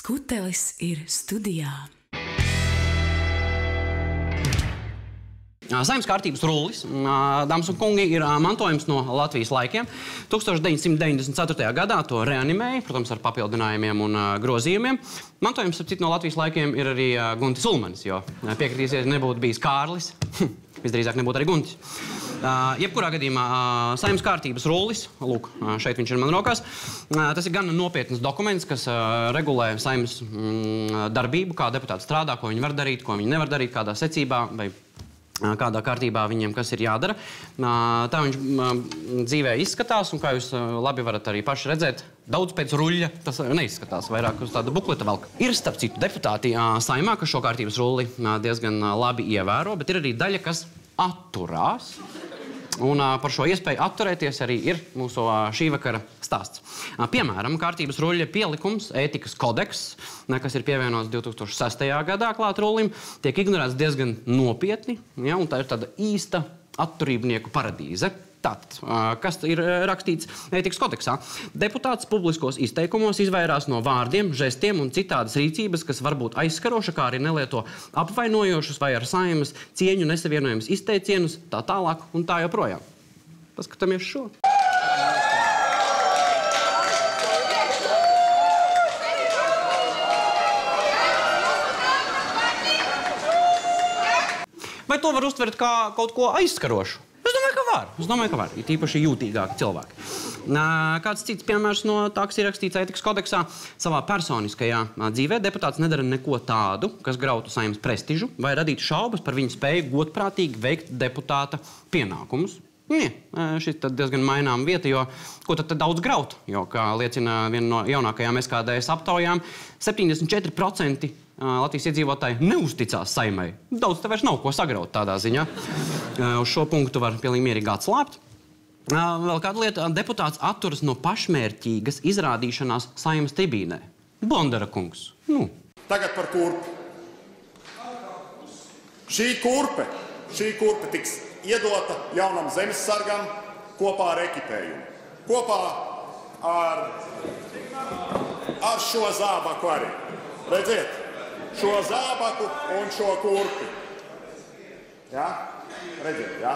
Skutelis ir studijā. Saeimas kārtības rullis, dāmas un kungi, ir mantojums no Latvijas laikiem. 1994. gadā to reanimēja, protams, ar papildinājumiem un grozījumiem. Mantojums, ap citu, no Latvijas laikiem ir arī Guntis Ulmanis, jo piekritīsies, nebūtu bijis Kārlis, visdrīzāk nebūtu arī Guntis. Jebkurā gadījumā saeimas kārtības rullis, lūk, šeit viņš ir man rokās, tas ir gan nopietnas dokuments, kas regulē saeimas darbību, kā deputāti strādā, ko viņi var darīt, ko viņi nevar darīt, kādā secībā vai kādā kārtībā viņiem kas ir jādara. Tā viņš dzīvē izskatās, un kā jūs labi varat arī paši redzēt, daudz pēc ruļļa tas neizskatās, vairāk uz tāda bukleta velka. Ir, starp citu, deputāti saimā, kas šo kārtības rulli diezgan labi ievēro, bet ir arī daļa, kas atturās. Un par šo iespēju atturēties arī ir mūsu šī vakara stāsts. Piemēram, kārtības ruļļa pielikums, ētikas kodeks, kas ir pievienots 2006. gadā klāt rullim, tiek ignorēts diezgan nopietni, ja, un tā ir tāda īsta atturībnieku paradīze. Tātad, kas ir rakstīts ētikas kodeksā? Deputāts publiskos izteikumos izvairās no vārdiem, žestiem un citādas rīcības, kas var būt aizskaroša, kā arī nelieto apvainojošus vai ar saeimas cieņu nesavienojumus izteicienus, tā tālāk un tā joprojām. Paskatāmies šo. Vai to var uztvert kā kaut ko aizskarošu? Es domāju, ka var. Ir tīpaši jūtīgāki cilvēki. Kāds cits piemērs no tā, kas ir rakstīts ētikas kodeksā, savā personiskajā dzīvē deputāts nedara neko tādu, kas grautu saeimas prestižu vai radītu šaubas par viņu spēju godprātīgi veikt deputāta pienākumus. Šis tad diezgan mainām vieta, jo ko tad daudz graut? Jo, kā liecina viena no jaunākajām SKDS aptaujām, 74% Latvijas iedzīvotāji neuzticās saimai. Daudz te vairs nav ko sagraut tādā ziņā. Uz šo punktu var pilnīgi mierīgi atslāpt. Vēl kāda lieta, deputāts atturas no pašmērķīgas izrādīšanās saimas tribīnē. Bondara kungs. Tagad par kurpi. Šī kurpe tiks iedota jaunam zemessargam kopā ar ekipējumu. Kopā ar šo zābaku arī. Redziet, šo zābaku un šo kurpi. Ja? Redziet, ja?